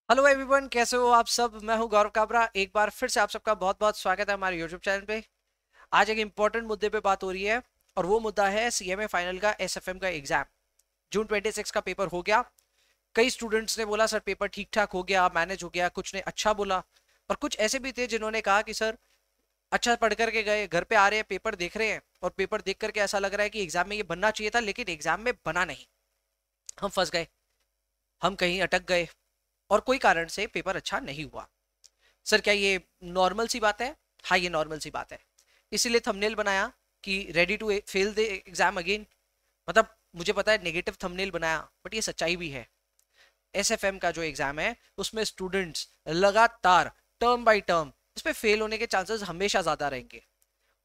Hello everyone, कैसे हो आप सब। मैं हूं गौरव काबरा। एक बार फिर से आप सबका बहुत बहुत स्वागत है हमारे यूट्यूब चैनल पे। आज एक इंपॉर्टेंट मुद्दे पे बात हो रही है और वो मुद्दा है सीएमए फाइनल का एसएफएम का एग्जाम। जून 26 का पेपर हो गया। कई स्टूडेंट्स ने बोला सर पेपर ठीक ठाक हो गया, मैनेज हो गया। कुछ ने अच्छा बोला और कुछ ऐसे भी थे जिन्होंने कहा कि सर अच्छा पढ़ करके गए, घर पे आ रहे हैं, पेपर देख रहे हैं और पेपर देख करके ऐसा लग रहा है कि एग्जाम में ये बनना चाहिए था लेकिन एग्जाम में बना नहीं। हम फंस गए, हम कहीं अटक गए और कोई कारण से पेपर अच्छा नहीं हुआ। सर क्या ये नॉर्मल सी बात है? हाँ, ये नॉर्मल सी बात है। इसीलिए थंबनेल बनाया कि ready to fail the exam again. मतलब मुझे पता है नेगेटिव थंबनेल बनाया, बट ये सच्चाई भी है। एसएफएम का जो एग्जाम है उसमें स्टूडेंट्स लगातार टर्म बाय टर्म इस पे फेल होने के चांसेस हमेशा ज्यादा रहेंगे।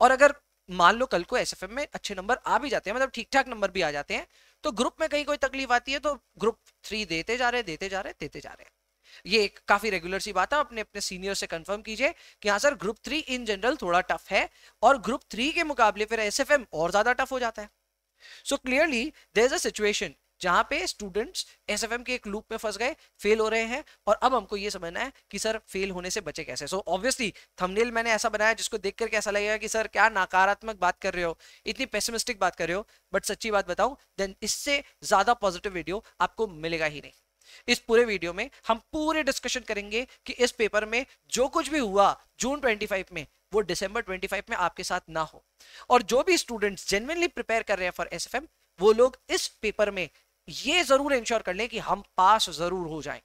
और अगर मान लो कल को एसएफएम में अच्छे नंबर आ भी जाते हैं, मतलब ठीक ठाक नंबर भी आ जाते हैं, तो ग्रुप में कहीं कोई तकलीफ आती है तो ग्रुप 3 देते जा रहे देते जा रहे देते जा रहे। ये एक काफी रेगुलर सी बात है। अपने अपने सीनियर से कंफर्म कीजिए कि हाँ सर ग्रुप 3 इन जनरल थोड़ा टफ है और ग्रुप 3 के मुकाबले फिर एसएफएम और ज्यादा टफ हो जाता है। So clearly there is a situation जहां पे स्टूडेंट्स एसएफएम के एक लूप में फंस गए, फेल हो रहे हैं और अब हमको ये समझना है कि सर फेल होने से बचे कैसे। सो ऑब्वियसली थंबनेल मैंने ऐसा बनाया जिसको देख करके ऐसा लगेगा कि सर क्या नकारात्मक बात कर रहे हो, इतनी पेसिमिस्टिक बात कर रहे हो। बट सच्ची बात बताऊं, देन इससे ज्यादा पॉजिटिव वीडियो आपको मिलेगा ही नहीं। इस पूरे वीडियो में हम पूरे डिस्कशन करेंगे कि इस पेपर में जो कुछ भी हुआ जून 25 में वो दिसंबर 25 में आपके साथ ना हो। और जो भी स्टूडेंट्स जेन्युइनली प्रिपेयर कर रहे हैं फॉर एसएफएम, वो लोग इस पेपर में ये जरूर इंश्योर कर लें कि हम पास जरूर हो जाएं।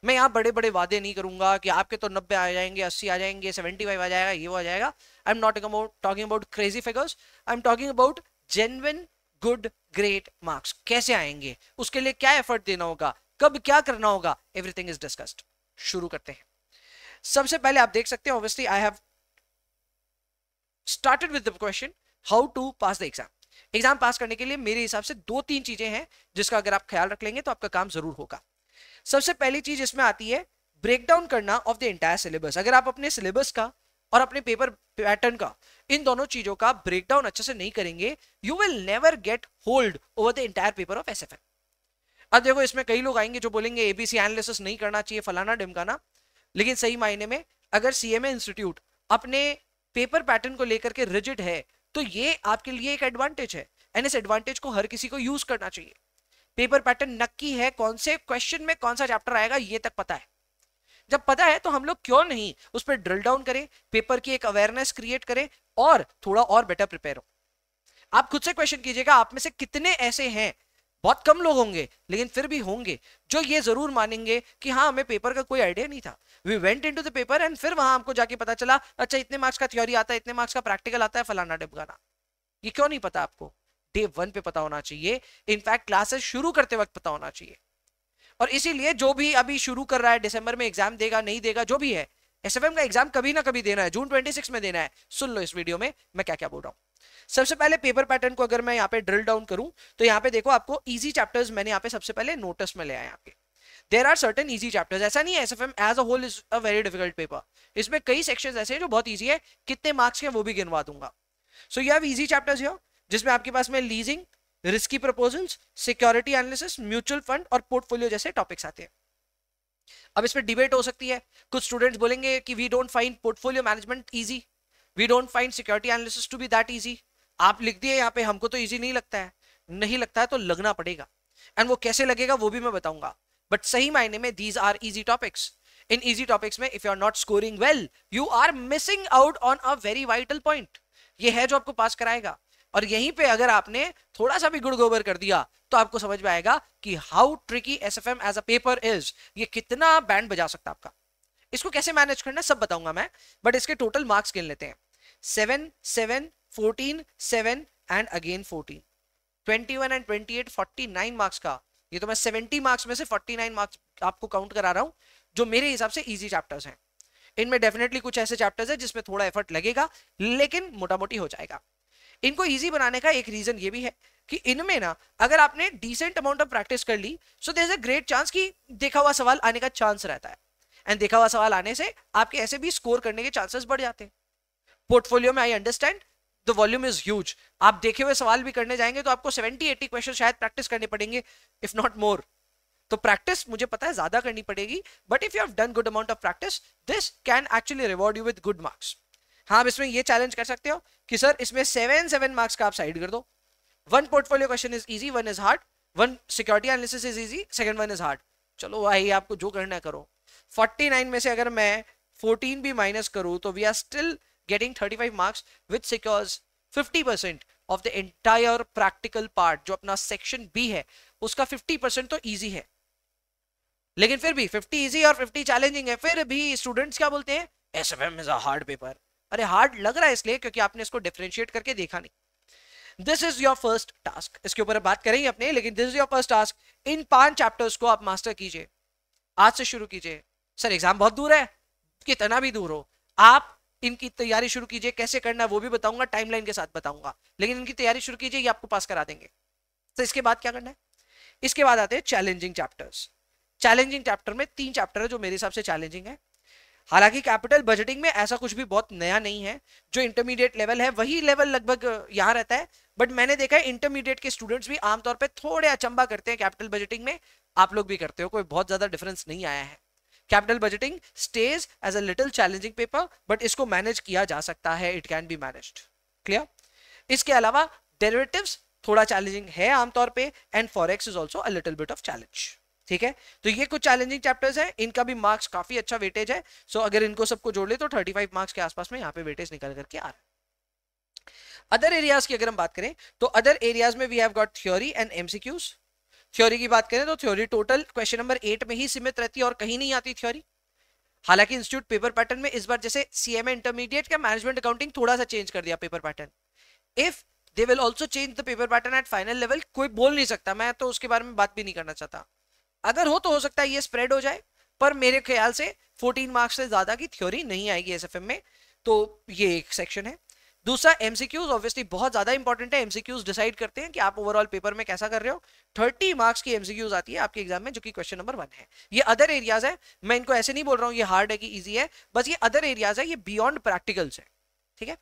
मैं यहाँ बड़े बड़े वादे नहीं करूंगा कि आपके तो 90 आ जाएंगे, 80 आ जाएंगे, 75 आ जाएगा, ये आ जाएगा। I am not talking about crazy figures. I am talking about genuine good great marks कैसे आएंगे, उसके लिए क्या एफर्ट देना होगा, कब क्या करना होगा, एवरीथिंग इज डिस्कस्ड। शुरू करते हैं। सबसे पहले आप देख सकते हैं obviously I have started with the question how to pass the exam. Exam pass करने के लिए मेरे हिसाब से दो तीन चीजें हैं जिसका अगर आप ख्याल रख लेंगे तो आपका काम जरूर होगा। सबसे पहली चीज इसमें आती है ब्रेक डाउन करना ऑफ द एंटायर सिलेबस। अगर आप अपने सिलेबस का और अपने पेपर पैटर्न का, इन दोनों चीजों का ब्रेकडाउन अच्छे से नहीं करेंगे, you will never get hold over the entire paper of SFM. अब देखो इसमें कई लोग आएंगे जो बोलेंगे एबीसी एनालिसिस नहीं करना चाहिए, फलाना ढिमकाना। लेकिन सही मायने में अगर सीएमए इंस्टीट्यूट अपने पेपर पैटर्न को लेकर के रिजिड है तो ये आपके लिए एक एडवांटेज है एंड इस एडवांटेज को हर किसी को यूज करना चाहिए। पेपर पैटर्न नक्की है, कौन से क्वेश्चन में कौन सा चैप्टर आएगा ये तक पता है। जब पता है तो हम लोग क्यों नहीं उस पर ड्रिल डाउन करें, पेपर की एक अवेयरनेस क्रिएट करें और थोड़ा और बेटर प्रिपेयर हो। आप खुद से क्वेश्चन कीजिएगा, आप में से कितने ऐसे हैं, बहुत कम लोग होंगे लेकिन फिर भी होंगे, जो ये जरूर मानेंगे कि हाँ हमें पेपर का कोई आइडिया नहीं था, we went into the paper and फिर वहां हमको जाके पता चला अच्छा इतने मार्क्स का थ्योरी आता है, इतने मार्क्स का प्रैक्टिकल आता है, फलाना डिमकाना। ये क्यों नहीं पता आपको? डे 1 पे पता होना चाहिए। इनफैक्ट क्लासेस शुरू करते वक्त पता होना चाहिए। और इसीलिए जो भी अभी शुरू कर रहा है, दिसंबर में एग्जाम देगा नहीं देगा जो भी है, एसएफएम का एग्जाम कभी ना कभी देना है, जून 26 में देना है। सुन लो इस वीडियो में मैं क्या क्या बोल रहा हूं। सबसे पहले पेपर पैटर्न को अगर मैं यहाँ पे ड्रिल डाउन करूं तो यहाँ पे देखो आपको इजी चैप्टर्स मैंने यहाँ पे सबसे पहले नोटिस में ले आया आपके। There are certain easy chapters. ऐसा नहीं है SFM as a whole is a very difficult paper. इसमें कई सेक्शंस ऐसे हैं जो बहुत इजी है। कितने मार्क्स के वो भी गिनवा दूंगा। So you have easy chapters here जिसमें आपके पास में leasing, risky proposals, security analysis, mutual fund और पोर्टफोलियो जैसे टॉपिक्स आते हैं। अब इसमें डिबेट हो सकती है। कुछ स्टूडेंट्स बोलेंगे कि we don't find portfolio management easy, we don't find security analysis to be that easy. आप लिख दिए यहाँ पे हमको तो इजी नहीं लगता है। नहीं लगता है तो लगना पड़ेगा एंड वो कैसे लगेगा वो भी मैं बताऊंगा। बट सही मायने में these are easy topics. In easy topics में if you are not scoring well you are missing out on a very vital point. ये है जो आपको पास कराएगा। और यहीं पे अगर आपने थोड़ा सा भी गुड़ गोबर कर दिया तो आपको समझ में आएगा कि how tricky SFM as a paper is. ये कितना बैंड बजा सकता है आपका। इसको कैसे मैनेज करना है सब बताऊंगा मैं, बट इसके टोटल मार्क्स गिन लेते हैं। 7 7 14 7 एंड अगेन 14, 21 एंड 28, 49 मार्क्स का। ये तो मैं 70 मार्क्स में से 49 मार्क्स आपको काउंट करा रहा हूं जो मेरे हिसाब से इजी चैप्टर्स हैं। इनमें डेफिनेटली कुछ ऐसे चैप्टर्स हैं जिसमें थोड़ा एफर्ट लगेगा लेकिन मोटा मोटी हो जाएगा। इनको इजी बनाने का एक रीजन ये भी है कि इनमें ना अगर आपने डिसेंट अमाउंट ऑफ प्रैक्टिस कर ली so there is a great chance कि देखा हुआ सवाल आने का चांस रहता है। एंड देखा हुआ सवाल आने से आपके ऐसे भी स्कोर करने के चांसेस बढ़ जाते हैं। पोर्टफोलियो में I understand the volume is huge. आप देखे हुए सवाल भी करने जाएंगे तो आपको 70-80 क्वेश्चन शायद प्रैक्टिस करने पड़ेंगे इफ नॉट मोर। तो प्रैक्टिस मुझे पता है ज्यादा करनी पड़ेगी, but if you have done good amount of practice this can actually reward you with good marks. हाँ, आप इसमें ये चैलेंज कर सकते हो कि सर इसमें 7 मार्क्स का आप साइड कर दो, 1 portfolio question is easy, 1 is hard, 1 security analysis is easy, second 1 is hard. चलो भाई आपको जो करना है करो। 49 में से अगर मैं 14 भी माइनस करूं तो we are still getting 35 marks which secures 50% of the entire practical part. जो अपना सेक्शन बी है उसका 50% तो इजी है, लेकिन फिर भी 50 इजी और 50 चैलेंजिंग है। फिर भी स्टूडेंट्स क्या बोलते हैं, SFM is a hard paper. अरे हार्ड लग रहा है इसलिए क्योंकि आपने इसको डिफरेंशिएट करके देखा नहीं। This is your first task, इसके ऊपर बात करेंगे अपने, लेकिन this is your first task. In 5 chapters को आप मास्टर कीजिए, आज से शुरू कीजिए। सर एग्जाम बहुत दूर है, कितना भी दूर हो, आप इनकी तैयारी शुरू कीजिए। कैसे करना है वो भी बताऊंगा, टाइमलाइन के साथ बताऊंगा, लेकिन इनकी तैयारी शुरू कीजिए, ये आपको पास करा देंगे। तो इसके बाद क्या करना है, इसके बाद आते हैं चैलेंजिंग चैप्टर्स। चैलेंजिंग चैप्टर में 3 चैप्टर है जो मेरे हिसाब से चैलेंजिंग है। हालांकि कैपिटल बजटिंग में ऐसा कुछ भी बहुत नया नहीं है, जो इंटरमीडिएट लेवल है वही लेवल लगभग यहां रहता है, बट मैंने देखा है इंटरमीडिएट के स्टूडेंट्स भी आमतौर पे थोड़े अचंबा करते हैं कैपिटल बजटिंग में। आप लोग भी करते हो, कोई बहुत ज्यादा डिफरेंस नहीं आया है। Capital budgeting stage as a little challenging paper, but इसको मैनेज किया जा सकता है, it can be managed. Clear? इसके अलावा डेरिवेटिव्स थोड़ा चैलेंजिंग है आमतौर पे, and forex is also a little bit of challenge. ठीक है, तो ये कुछ चैलेंजिंग चैप्टर्स हैं, इनका भी मार्क्स काफी अच्छा वेटेज है। सो अगर इनको सबको जोड़ ले तो 35 मार्क्स के आसपास में यहाँ पे वेटेज निकल करके आ रहा है। अदर एरियाज की अगर हम बात करें तो अदर एरियाज में we have got theory and MCQs. Theory की बात करें तो थ्योरी टोटल क्वेश्चन नंबर 8 में ही सीमित रहती है और कहीं नहीं आती थ्योरी। हालांकि इंस्टीट्यूट पेपर पैटर्न में इस बार जैसे सीएमए इंटरमीडिएट का मैनेजमेंट अकाउंटिंग थोड़ा सा चेंज कर दिया paper pattern. If they will also change the paper pattern at final level, कोई बोल नहीं सकता, मैं तो उसके बारे में बात भी नहीं करना चाहता। अगर हो तो हो सकता है ये स्प्रेड हो जाए, पर मेरे ख्याल से 14 मार्क्स से ज्यादा की थ्योरी नहीं आएगी एसएफएम में। तो ये एक सेक्शन है। दूसरा एमसीक्यूज ऑब्वियसली बहुत ज्यादा इंपॉर्टेंट है। एमसीक्यूज डिसाइड करते हैं कि आप ओवरऑल पेपर में कैसा कर रहे हो। 30 मार्क्स की एमसीक्यूज आती है आपके एग्जाम में, जो कि क्वेश्चन नंबर 1 है। ये अदर एरियाज है, मैं इनको ऐसे नहीं बोल रहा हूँ ये हार्ड है कि इजी है, बस ये अदर एरियाज है, ये बियॉन्ड प्रैक्टिकल्स है। ठीक है,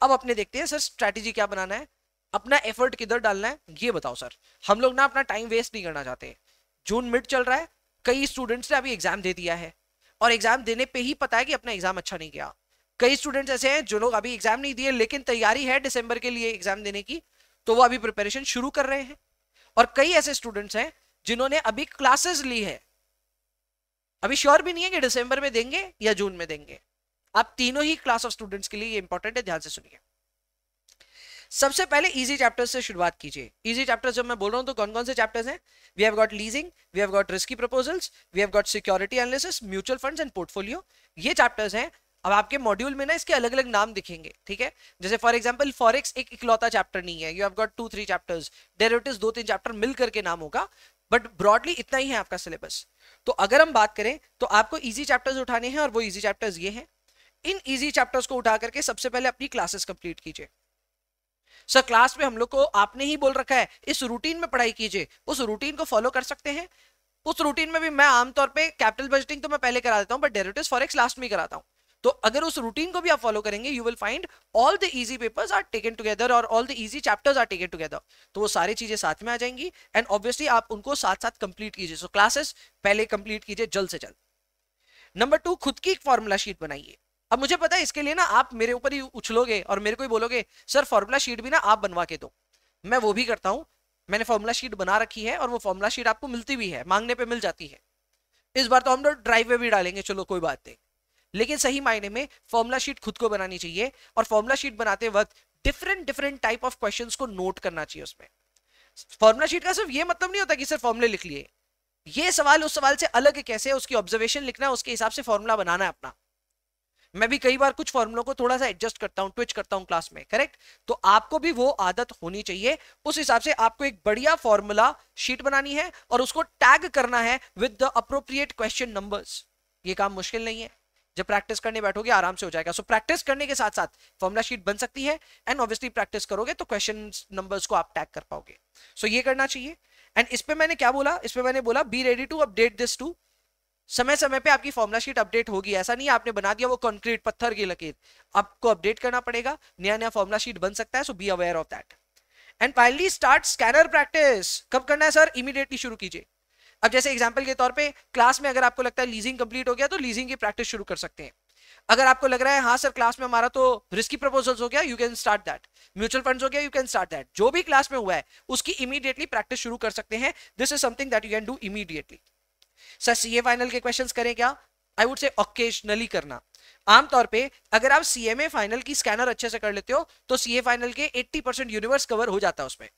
अब अपने देखते हैं सर स्ट्रैटेजी क्या बनाना है, अपना एफर्ट किधर डालना है, ये बताओ सर। हम लोग ना अपना टाइम वेस्ट नहीं करना चाहते। जून मिड चल रहा है, कई स्टूडेंट्स ने अभी एग्जाम दे दिया है और एग्जाम देने पे ही पता है कि अपना एग्जाम अच्छा नहीं गया। कई स्टूडेंट्स ऐसे हैं जो लोग अभी एग्जाम नहीं दिए लेकिन तैयारी है दिसंबर के लिए एग्जाम देने की, तो वो अभी प्रिपरेशन शुरू कर रहे हैं। और कई ऐसे स्टूडेंट्स हैं जिन्होंने अभी क्लासेस ली है, अभी श्योर भी नहीं है कि दिसंबर में देंगे या जून में देंगे। आप तीनों ही क्लास ऑफ स्टूडेंट्स के लिए ये इंपॉर्टेंट है, ध्यान से सुनिए। सबसे पहले इजी चैप्टर्स से शुरुआत कीजिए। इजी चैप्टर्स जब मैं बोल रहा हूं तो कौन कौन से चैप्टर्स हैं? We have got leasing, we have got risky proposals, we have got security analysis, mutual funds and portfolio. ये चैप्टर्स हैं। अब आपके मॉड्यूल में ना इसके अलग अलग नाम दिखेंगे, ठीक है। जैसे फॉर एग्जांपल फॉरेक्स एक इकलौता चैप्टर नहीं है, you have got 2-3 chapters. Derivatives 2-3 chapter मिल करके नाम होगा, बट ब्रॉडली इतना ही है आपका सिलेबस। तो अगर हम बात करें तो आपको इजी चैप्टर्स उठाने हैं और वो इजी चैप्टर्स ये हैं। इन इजी चैप्टर्स को उठा करके सबसे पहले अपनी क्लासेस कंप्लीट कीजिए। सर क्लास में हम लोग को आपने ही बोल रखा है इस रूटीन में पढ़ाई कीजिए, उस रूटीन को फॉलो कर सकते हैं। उस रूटीन में भी मैं आमतौर पे कैपिटल बजटिंग तो मैं पहले करा देता हूं, बट डेरिवेटिव्स फॉरेक्स लास्ट में कराता हूं। तो अगर उस रूटीन को भी आप फॉलो करेंगे you will find all the easy papers are taken together और all the easy chapters are taken together. तो वो सारी चीजें साथ में आ जाएंगी एंड ऑब्वियसली आप उनको साथ साथ कंप्लीट कीजिए। सो क्लासेस पहले कंप्लीट कीजिए जल्द से जल्द। नंबर 2, खुद की एक फॉर्मूला शीट बनाइए। अब मुझे पता है इसके लिए ना आप मेरे ऊपर ही उछलोगे और मेरे को ही बोलोगे सर फॉर्मूला शीट भी ना आप बनवा के दो। मैं वो भी करता हूं, मैंने फॉर्मूला शीट बना रखी है और वो फॉर्मूला शीट आपको मिलती भी है, मांगने पे मिल जाती है। इस बार तो हम लोग ड्राइव में भी डालेंगे, चलो कोई बात नहीं, लेकिन सही मायने में फॉर्मूला शीट खुद को बनानी चाहिए। और फॉर्मूला शीट बनाते वक्त डिफरेंट टाइप ऑफ क्वेश्चंस को नोट करना चाहिए उसमें। फॉर्मूला शीट का सिर्फ ये मतलब नहीं होता कि सिर्फ फॉर्मूले लिख लिए, ये सवाल उस सवाल से अलग कैसे है उसकी ऑब्जर्वेशन लिखना है, उसके हिसाब से फॉर्मूला बनाना है अपना। मैं भी कई बार कुछ फॉर्मूलों को थोड़ा सा एडजस्ट करता हूं, ट्विच करता हूं क्लास में, करेक्ट। तो आपको भी वो आदत होनी चाहिए। उस हिसाब से आपको एक बढ़िया फॉर्मूला शीट बनानी है और उसको टैग करना है with the appropriate question numbers. ये काम मुश्किल नहीं है, जब प्रैक्टिस करने बैठोगे आराम से हो जाएगा। सो प्रैक्टिस करने के साथ साथ फॉर्मूला शीट बन सकती है एंड ऑब्वियसली प्रैक्टिस करोगे तो क्वेश्चन नंबर्स को आप टैग कर पाओगे। सो ये करना चाहिए। एंड इस पे मैंने क्या बोला, इस पे मैंने बोला be ready to update this too. समय समय पे आपकी फॉर्मूला शीट अपडेट होगी, ऐसा नहीं आपने बना दिया वो कंक्रीट पत्थर की लकीर, आपको अपडेट करना पड़ेगा, नया नया फॉर्मूला शीट बन सकता है। So be aware of that. And finally start scanner practice. कब करना है सर? इमीडिएटली शुरू कीजिए। अब जैसे एग्जांपल के तौर पे क्लास में अगर आपको लगता है लीजिंग कंप्लीट हो गया तो लीजिंग की प्रैक्टिस शुरू कर सकते हैं। अगर आपको लग रहा है हाँ सर क्लास में हमारा तो रिस्की प्रपोजल्स हो गया, you can start that. Mutual funds हो गया, यू कैन स्टार्ट दैट। जो भी क्लास में हुआ है उसकी इमीडिएटली प्रैक्टिस शुरू कर सकते हैं। This is something that you can do immediately. Sir CA final के क्वेश्चंस करें क्या? आई वुड से ऑकेजनली करना। आमतौर पे अगर आप सीएमए फाइनल की स्कैनर अच्छे से कर लेते हो तो सीए फाइनल के 80% यूनिवर्स कवर हो जाता है उसमें,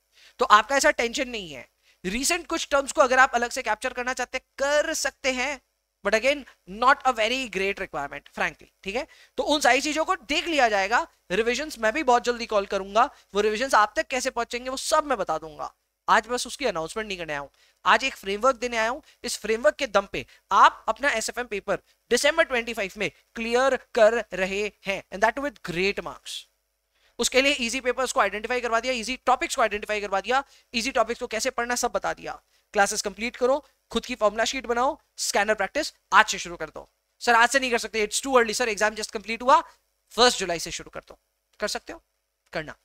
तो आपका ऐसा टेंशन नहीं है। रीसेंट कुछ टर्म्स को अगर आप अलग से कैप्चर करना चाहते हैं कर सकते हैं, but again not a very great requirement frankly, ठीक है। तो उन सारी चीजों को देख लिया जाएगा। रिविजन्स मैं भी बहुत जल्दी कॉल करूंगा, वो रिविजन्स आप तक कैसे पहुंचेंगे वो सब मैं बता दूंगा। आज बस उसकी अनाउंसमेंट नहीं करने आया हूं, आज एक फ्रेमवर्क देने आया हूं। इस फ्रेमवर्क के दम पे आप अपना एसएफएम पेपर दिसंबर 25 में क्लियर कर रहे हैं, and that with great marks. उसके लिए इजी पेपर्स को आइडेंटिफाई करवा दिया, इजी टॉपिक्स को आइडेंटिफाई करवा दिया, इजी टॉपिक्स को कैसे पढ़ना सब बता दिया। क्लासेस कंप्लीट करो, खुद की फॉर्मुला शीट बनाओ, स्कैनर प्रैक्टिस आज से शुरू कर दो। सर आज से नहीं कर सकते, it's too early sir, exam just complete हुआ, 1 जुलाई से शुरू कर दो। कर सकते हो, करना।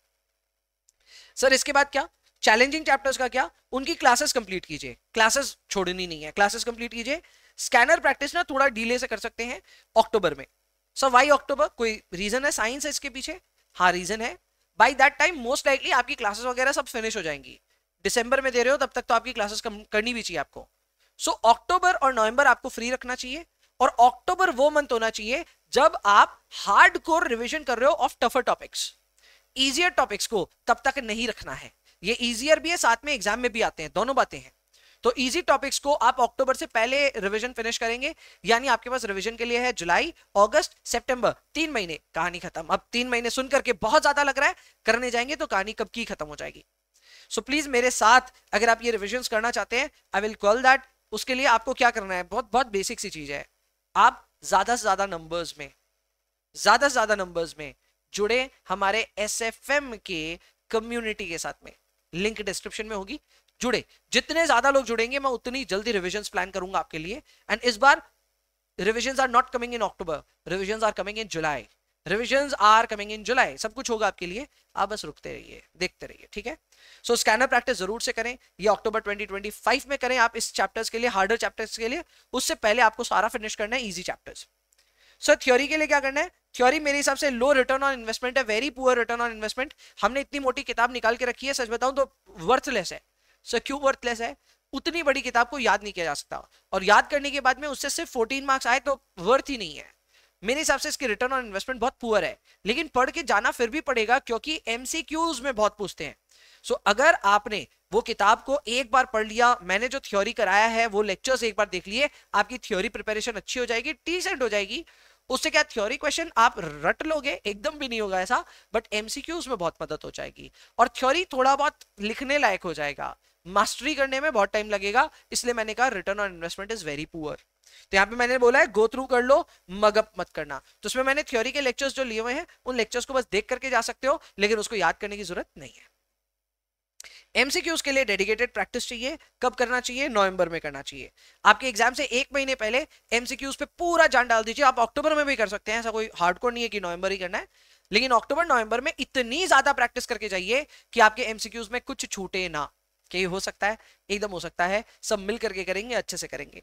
सर इसके बाद क्या? चैलेंजिंग चैप्टर्स का क्या? उनकी क्लासेस कंप्लीट कीजिए, क्लासेस छोड़नी नहीं है, क्लासेस कंप्लीट कीजिए। स्कैनर प्रैक्टिस ना थोड़ा डिले से कर सकते हैं अक्टूबर में। सर वाई अक्टूबर? कोई रीजन है, साइंस है इसके पीछे? हाँ रीजन है। By that time most likely आपकी क्लासेस वगैरह सब फिनिश हो जाएंगी। दिसंबर में दे रहे हो तब तक तो आपकी क्लासेस करनी भी चाहिए आपको। सो अक्टूबर और नवंबर आपको फ्री रखना चाहिए, और अक्टूबर वो मंथ होना चाहिए जब आप हार्डकोर रिवीजन कर रहे हो of tougher topics. Easier topics को तब तक नहीं रखना है, ये इजियर भी है साथ में एग्जाम में भी आते हैं, दोनों बातें हैं। तो इजी टॉपिक्स को आप अक्टूबर से पहले रिवीजन फिनिश करेंगे, यानी आपके पास रिवीजन के लिए है जुलाई, अगस्त, सितंबर, 3 महीने, कहानी खत्म। अब 3 महीने सुन करके बहुत ज्यादा लग रहा है, करने जाएंगे तो कहानी कब की खत्म हो जाएगी। सो प्लीज मेरे साथ अगर आप ये रिविजन्स करना चाहते हैं, आई विल कॉल दैट। उसके लिए आपको क्या करना है, बहुत बहुत बेसिक सी चीज है। आप ज्यादा से ज्यादा नंबर्स में जुड़े हमारे एसएफएम के कम्युनिटी के साथ में, लिंक डिस्क्रिप्शन में होगी, जुड़े। जितने ज्यादा लोग जुड़ेंगे मैं उतनी जल्दी रिविजन्स प्लान करूंगा आपके लिए। एंड इस बार revisions are not coming in October, revisions are coming in July, revisions are coming in July. सब कुछ होगा आपके लिए, आप बस रुकते रहिए, देखते रहिए, ठीक है। सो स्कैनर प्रैक्टिस जरूर से करें, ये अक्टूबर 2025 में करें आप इस चैप्टर्स के लिए, हार्डर चैप्टर्स के लिए। उससे पहले आपको सारा फिनिश करना है इजी चैप्टर्स। सर थ्योरी के लिए क्या करना है? थ्योरी मेरे हिसाब से लो रिटर्न ऑन इन्वेस्टमेंट है, very poor return on investment. हमने इतनी मोटी किताब निकाल के रखी है, सच बताऊं तो वर्थलेस है। सर क्यों वर्थलेस है? उतनी बड़ी किताब को याद नहीं किया जा सकता, और याद करने के बाद में उससे सिर्फ 14 मार्क्स आए तो वर्थ ही नहीं है। मेरे हिसाब से इसकी रिटर्न ऑन इन्वेस्टमेंट बहुत पुअर है, लेकिन पढ़ के जाना फिर भी पड़ेगा क्योंकि एमसीक्यूज में बहुत पूछते हैं। सो अगर आपने वो किताब को एक बार पढ़ लिया, मैंने जो थ्योरी कराया है वो लेक्चर्स एक बार देख लिए, आपकी थ्योरी प्रिपरेशन अच्छी हो जाएगी, डिसेंट हो जाएगी। उससे क्या थ्योरी क्वेश्चन आप रट लोगे, एकदम भी नहीं होगा ऐसा, बट एमसीक्यूज में बहुत मदद हो जाएगी, और थ्योरी थोड़ा बहुत लिखने लायक हो जाएगा। मास्टरी करने में बहुत टाइम लगेगा, इसलिए मैंने कहा return on investment is very poor. तो यहाँ पे मैंने बोला है गो थ्रू कर लो, मगअप मत करना। तो उसमें मैंने थ्योरी के लेक्चर्स जो लिए हुए हैं उन लेक्चर्स को बस देख करके जा सकते हो, लेकिन उसको याद करने की जरूरत नहीं है। एमसीक्यूज के लिए डेडिकेटेड प्रैक्टिस चाहिए। कब करना चाहिए? नवंबर में करना चाहिए। आपके एग्जाम से 1 महीने पहले एमसीक्यूज पे पूरा जान डाल दीजिए। आप अक्टूबर में भी कर सकते हैं, ऐसा कोई हार्डकोर नहीं है कि नवंबर ही करना है, लेकिन अक्टूबर नवंबर में इतनी ज्यादा प्रैक्टिस करके जाइए कि आपके एमसीक्यूज में कुछ छूटे ना। कि हो सकता है, एकदम हो सकता है, सब मिल करके करेंगे, अच्छे से करेंगे,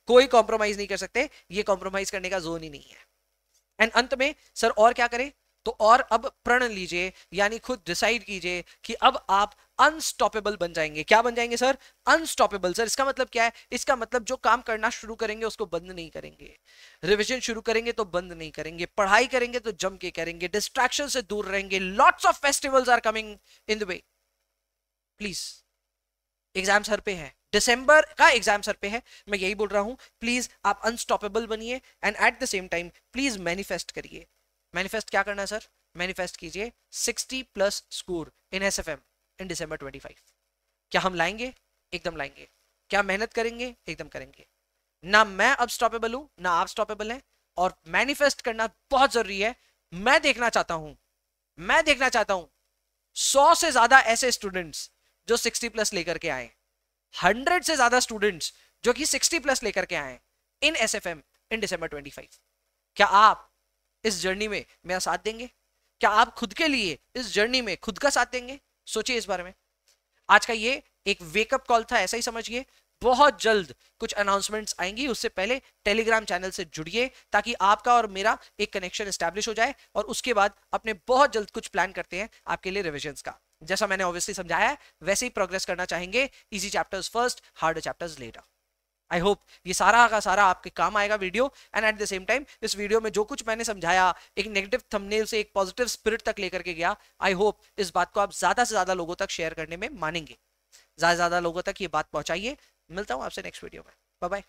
कोई कॉम्प्रोमाइज नहीं कर सकते, ये कॉम्प्रोमाइज करने का जोन ही नहीं है। एंड अंत में सर और क्या करें? तो और अब प्रण लीजिए, यानी खुद डिसाइड कीजिए कि अब आप अनस्टॉपेबल बन जाएंगे। क्या बन जाएंगे सर? अनस्टॉपेबल। सर इसका मतलब क्या है? इसका मतलब जो काम करना शुरू करेंगे उसको बंद नहीं करेंगे, रिवीजन शुरू करेंगे तो बंद नहीं करेंगे, पढ़ाई करेंगे तो जम के करेंगे, डिस्ट्रैक्शन से दूर रहेंगे। Lots of festivals are coming in the way. Please, exam सर पे है, दिसंबर का एग्जाम सर पे है, मैं यही बोल रहा हूं, प्लीज आप अनस्टॉपेबल बनिए, and at the same time please manifest करिए। मैनिफेस्ट क्या करना है सर? मैनिफेस्ट कीजिए 60+ स्कोर इन एसएफएम इन दिसंबर 25। क्या हम लाएंगे? एकदम लाएंगे। क्या मेहनत करेंगे? एकदम करेंगे। ना मैं अब स्टॉपेबल हूं, ना आप स्टॉपेबल हैं, और मैनिफेस्ट करना बहुत जरूरी है। मैं देखना चाहता हूं 100 से ज्यादा ऐसे स्टूडेंट्स जो 60+ लेकर के आए, 100 से ज्यादा स्टूडेंट्स जो कि 60+ लेकर के आए इन एसएफएम इन दिसंबर 25। क्या आप इस जर्नी में मेरा साथ देंगे? क्या आप खुद के लिए इस जर्नी में खुद का साथ देंगे? सोचिए इस बारे में। आज का ये एक वेकअप कॉल था, ऐसा ही समझिए। बहुत जल्द कुछ अनाउंसमेंट्स आएंगी, उससे पहले टेलीग्राम चैनल से जुड़िए ताकि आपका और मेरा एक कनेक्शन एस्टैब्लिश हो जाए, और उसके बाद अपने बहुत जल्द कुछ प्लान करते हैं आपके लिए रिविजन्स का। जैसा मैंने ऑब्वियसली समझाया है वैसे ही प्रोग्रेस करना चाहेंगे, easy chapters first, hard chapters later. I hope ये सारा का सारा आपके काम आएगा video, and at the same time इस वीडियो में जो कुछ मैंने समझाया, एक नेगेटिव थंबनेल से एक पॉजिटिव स्पिरिट तक लेकर के गया, आई होप इस बात को आप ज्यादा से ज्यादा लोगों तक शेयर करने में मानेंगे, ज्यादा से ज्यादा लोगों तक ये बात पहुंचाइए। मिलता हूं आपसे नेक्स्ट वीडियो में, बाय बाय।